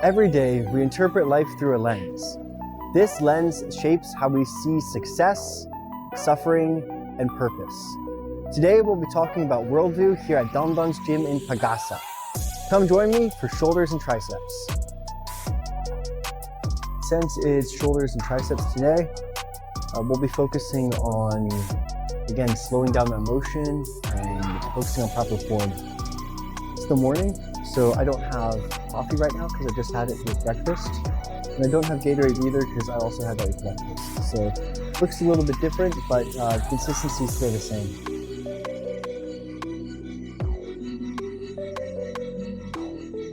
Every day, we interpret life through a lens. This lens shapes how we see success, suffering, and purpose. Today, we'll be talking about Worldview here at Dondon's gym in Pagasa. Come join me for shoulders and triceps. Since it's shoulders and triceps today, we'll be focusing on, again, slowing down the motion and focusing on proper form. It's the morning, so I don't have coffee right now because I just had it with breakfast. And I don't have Gatorade either because I also had that with breakfast. So it looks a little bit different, but consistency is still the same.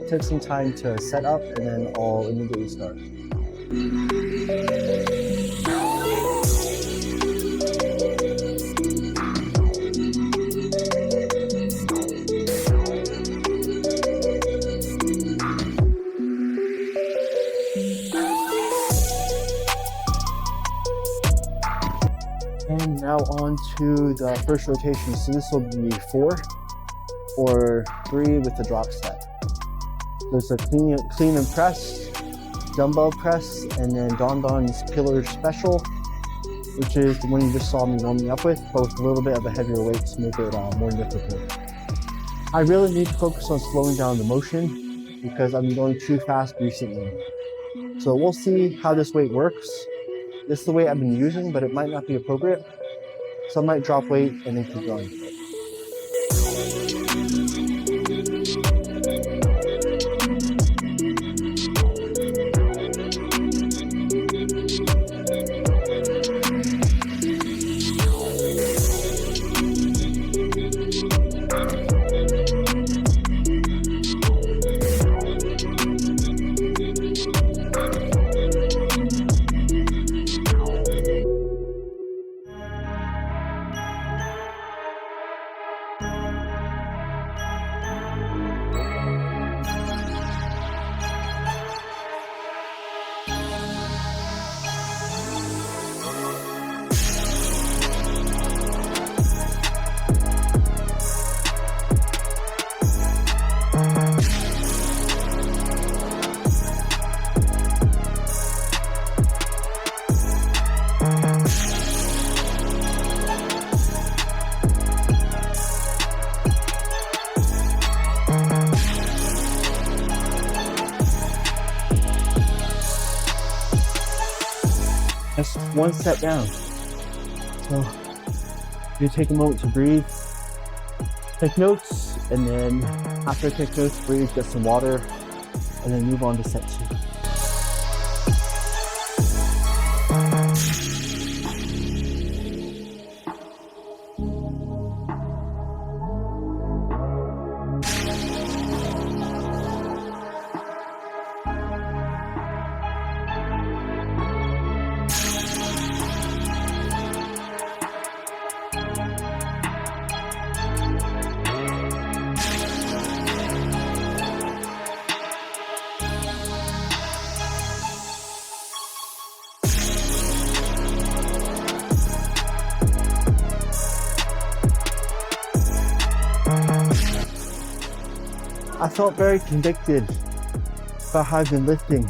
Took some time to set up and then I'll immediately start. And now on to the first rotation. So this will be 4 or 3 with the drop step. So it's a clean and press, dumbbell press, and then Dondon's pillar special, which is the one you just saw me warming up with, but with a little bit of a heavier weight to make it more difficult. I really need to focus on slowing down the motion because I've been going too fast recently. So we'll see how this weight works. This is the weight I've been using, but it might not be appropriate. So I might drop weight and then keep going. Just one step down. So you take a moment to breathe, take notes, and then after I take notes, breathe, get some water, and then move on to set 2. I felt very convicted about how I've been lifting.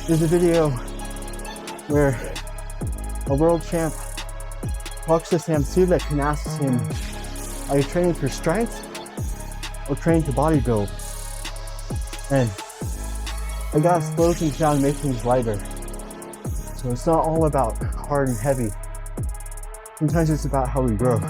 There's a video where a world champ walks to Sam Sulek and asks him, are you training for strength or training to bodybuild? And I gotta slow things down and make things lighter. So it's not all about hard and heavy. Sometimes it's about how we grow.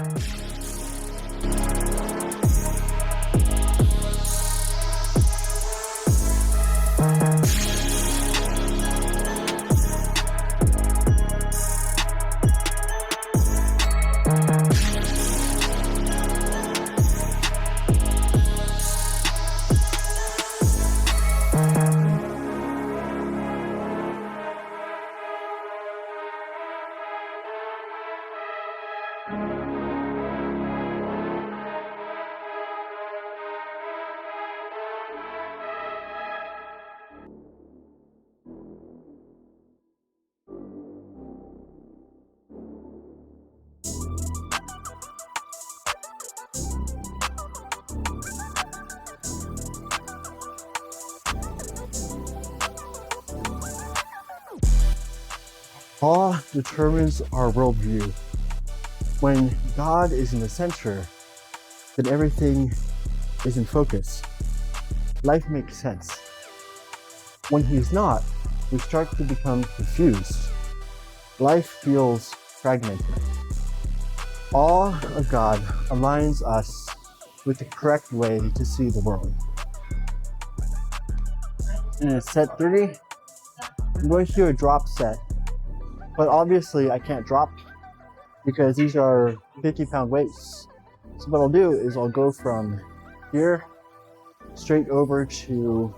Awe determines our worldview. When God is in the center, then everything is in focus. Life makes sense. When He's not, we start to become confused. Life feels fragmented. Awe of God aligns us with the correct way to see the world. In set 3, I'm going to do a drop set, but obviously I can't drop because these are 50-pound weights. So what I'll do is I'll go from here straight over to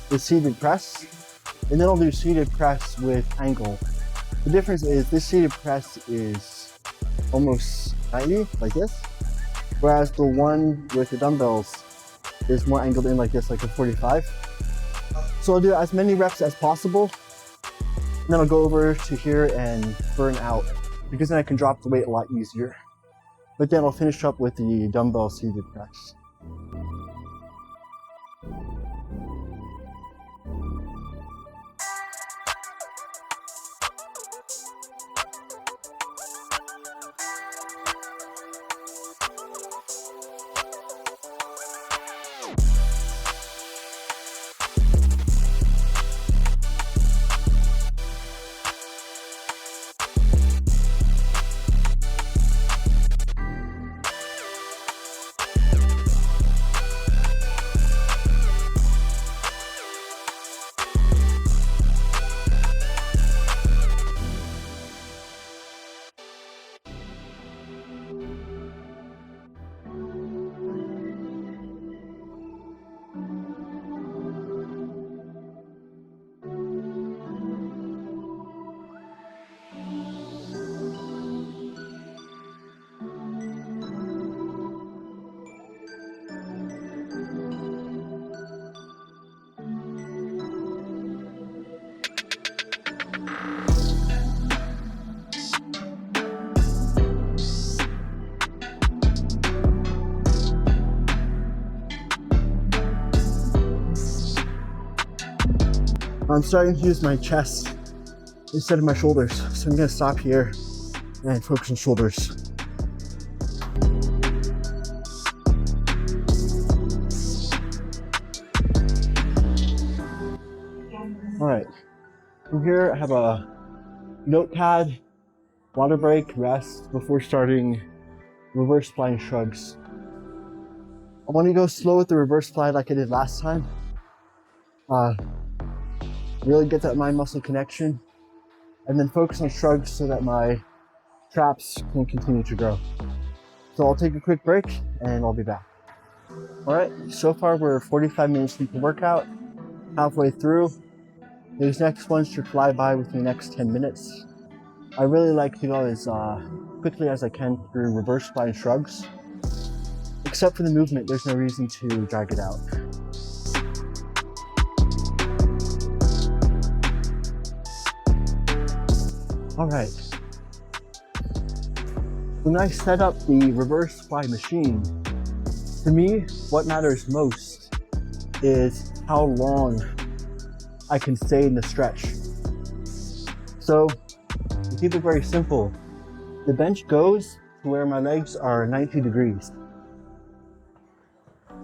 the seated press, and then I'll do seated press with angle. The difference is this seated press is almost 90, like this, whereas the one with the dumbbells is more angled in like this, like a 45. So I'll do as many reps as possible, and then I'll go over to here and burn out, because then I can drop the weight a lot easier. But then I'll finish up with the dumbbell seated press. I'm starting to use my chest instead of my shoulders, so I'm gonna stop here and focus on shoulders. All right, from here I have a notepad, water break, rest before starting reverse flying shrugs. I want to go slow with the reverse fly like I did last time. Really get that mind muscle connection, and then focus on shrugs so that my traps can continue to grow. So I'll take a quick break and I'll be back. All right, so far we're 45 minutes into the workout, halfway through. These next ones should fly by within the next 10 minutes. I really like to go as quickly as I can through reverse flying shrugs. Except for the movement, there's no reason to drag it out. All right, when I set up the reverse fly machine, to me, what matters most is how long I can stay in the stretch. So, to keep it very simple, the bench goes to where my legs are 90 degrees.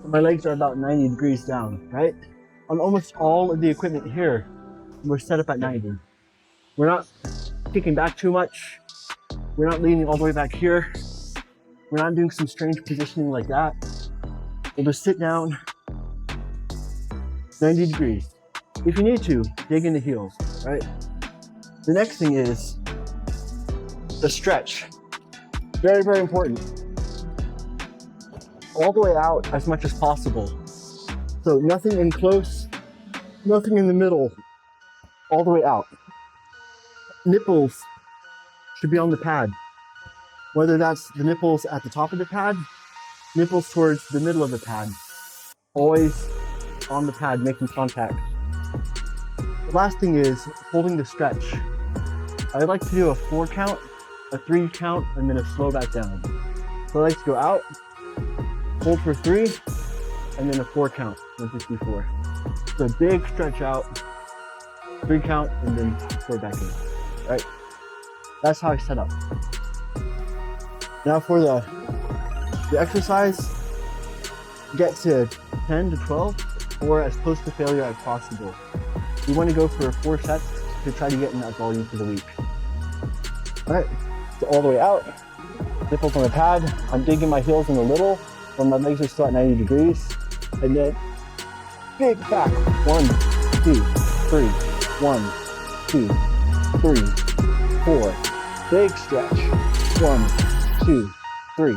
My legs are about 90 degrees down, right? On almost all of the equipment here, we're set up at 90. We're not kicking back too much. We're not leaning all the way back here. We're not doing some strange positioning like that. We'll just sit down, 90 degrees. If you need to, dig in the heels, right? The next thing is the stretch. Very, very important. All the way out as much as possible. So nothing in close, nothing in the middle, all the way out. Nipples should be on the pad. Whether that's the nipples at the top of the pad, nipples towards the middle of the pad. Always on the pad, making contact. The last thing is holding the stretch. I like to do a 4 count, a 3 count, and then a slow back down. So I like to go out, hold for 3, and then a 4 count, 1, 2, 3, 4. So big stretch out, 3 count, and then 4 back in, right? That's how I set up. Now for the exercise, get to 10 to 12 or as close to failure as possible. You want to go for 4 sets to try to get in that volume for the week. All right, so all the way out, nipples on the pad. I'm digging my heels in a little when my legs are still at 90 degrees. And then big back, 1, 2, 3, 1, 2, 3, 4. Big stretch, 1, 2, 3,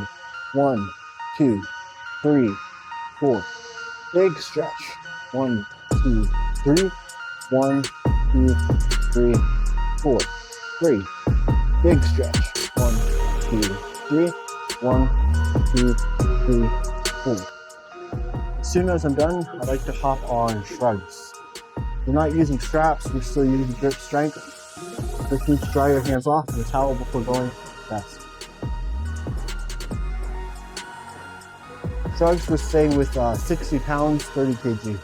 1, 2, 3, 4. Big stretch, 1, 2, 3, 1, 2, 3, 4. 3. Big stretch, 1, 2, 3, 1, 2, 3, 4. As soon as I'm done, I like to hop on shrugs. We're not using straps, we're still using grip strength. Just need to dry your hands off with a towel before going. Best. Shrugs, we're staying with 60 pounds, 30 kg.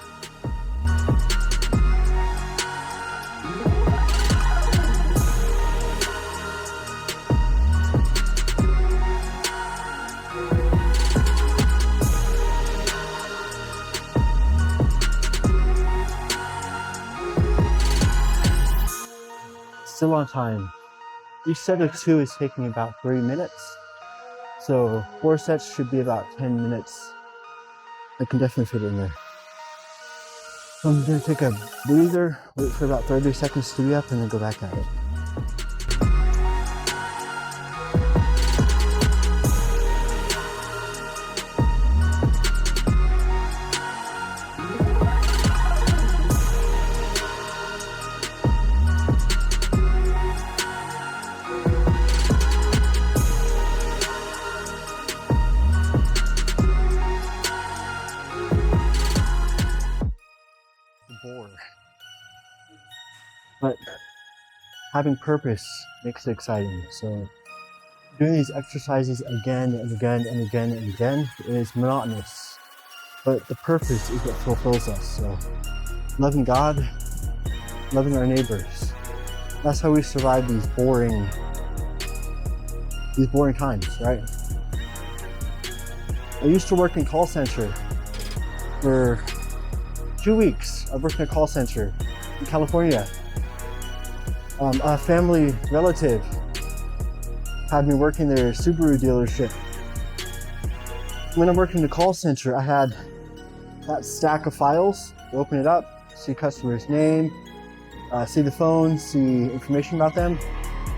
Still on time. Each set of 2 is taking about 3 minutes. So 4 sets should be about 10 minutes. I can definitely fit in there. So I'm gonna take a breather, wait for about 30 seconds to be up, and then go back at it. But having purpose makes it exciting. So doing these exercises again and again and again and again is monotonous. But the purpose is what fulfills us. So loving God, loving our neighbors. That's how we survive these boring times, right? I used to work in call center for 2 weeks. I worked in a call center in California. A family relative had me working their Subaru dealership. When I worked in the call center, I had that stack of files. Open it up, see customer's name, see the phone, see information about them,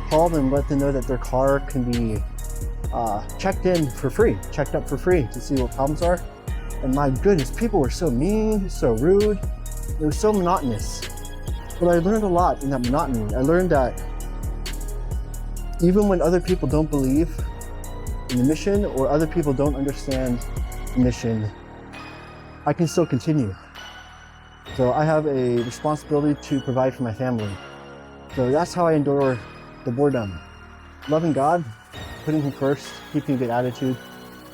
call them, let them know that their car can be checked up for free to see what problems are. And my goodness, people were so mean, so rude. It was so monotonous. But I learned a lot in that monotony. I learned that even when other people don't believe in the mission or other people don't understand the mission, I can still continue. So I have a responsibility to provide for my family. So that's how I endure the boredom. Loving God, putting Him first, keeping a good attitude,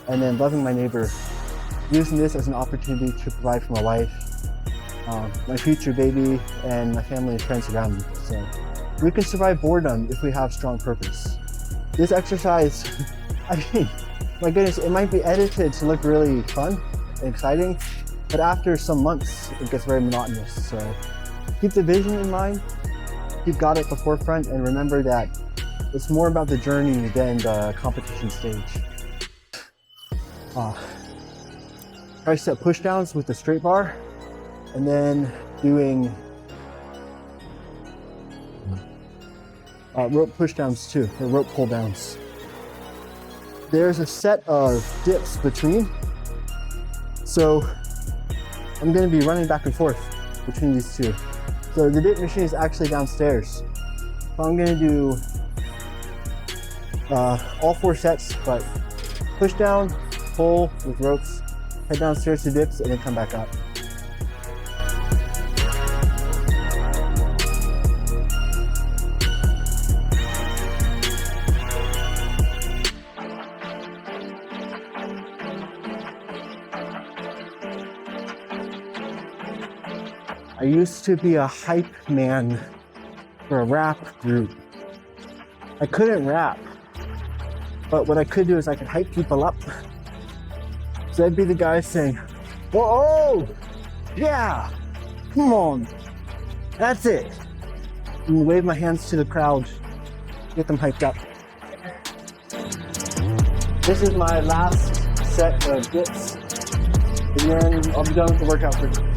and then loving my neighbor. Using this as an opportunity to provide for my wife, my future baby, and my family and friends around me. So we can survive boredom if we have strong purpose. This exercise, I mean, my goodness, it might be edited to look really fun and exciting, but after some months, it gets very monotonous. So keep the vision in mind, keep God at the forefront, and remember that it's more about the journey than the competition stage. Tricep pushdowns with the straight bar, and then doing rope pushdowns too, or rope pull downs. There's a set of dips between, so I'm going to be running back and forth between these two. So the dip machine is actually downstairs. So I'm going to do all 4 sets, but push down, pull with ropes, head downstairs to dips, and then come back up. I used to be a hype man for a rap group. I couldn't rap, but what I could do is I could hype people up. So I'd be the guy saying, whoa, yeah, come on, that's it. And wave my hands to the crowd, get them hyped up. This is my last set of dips, and then I'll be done with the workout for today.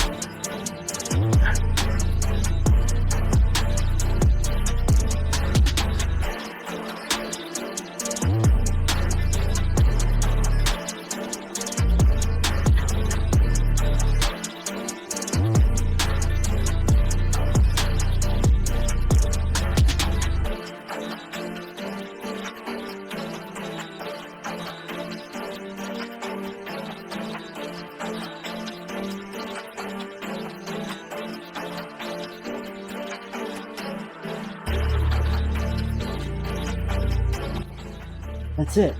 That's it.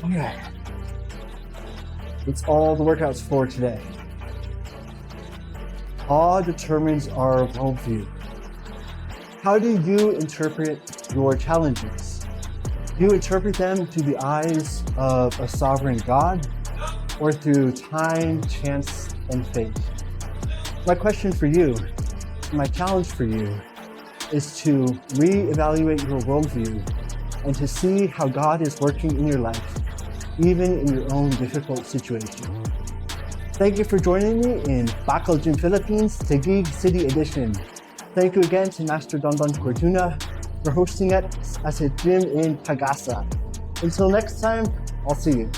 Okay. It's all the workouts for today. Awe determines our worldview. How do you interpret your challenges? Do you interpret them through the eyes of a sovereign God or through time, chance, and fate? My question for you, my challenge for you, is to reevaluate your worldview and to see how God is working in your life, even in your own difficult situation. Thank you for joining me in Bacol Gym Philippines, Taguig City Edition. Thank you again to Master Dondon Corduna for hosting us at a gym in Pagasa. Until next time, I'll see you.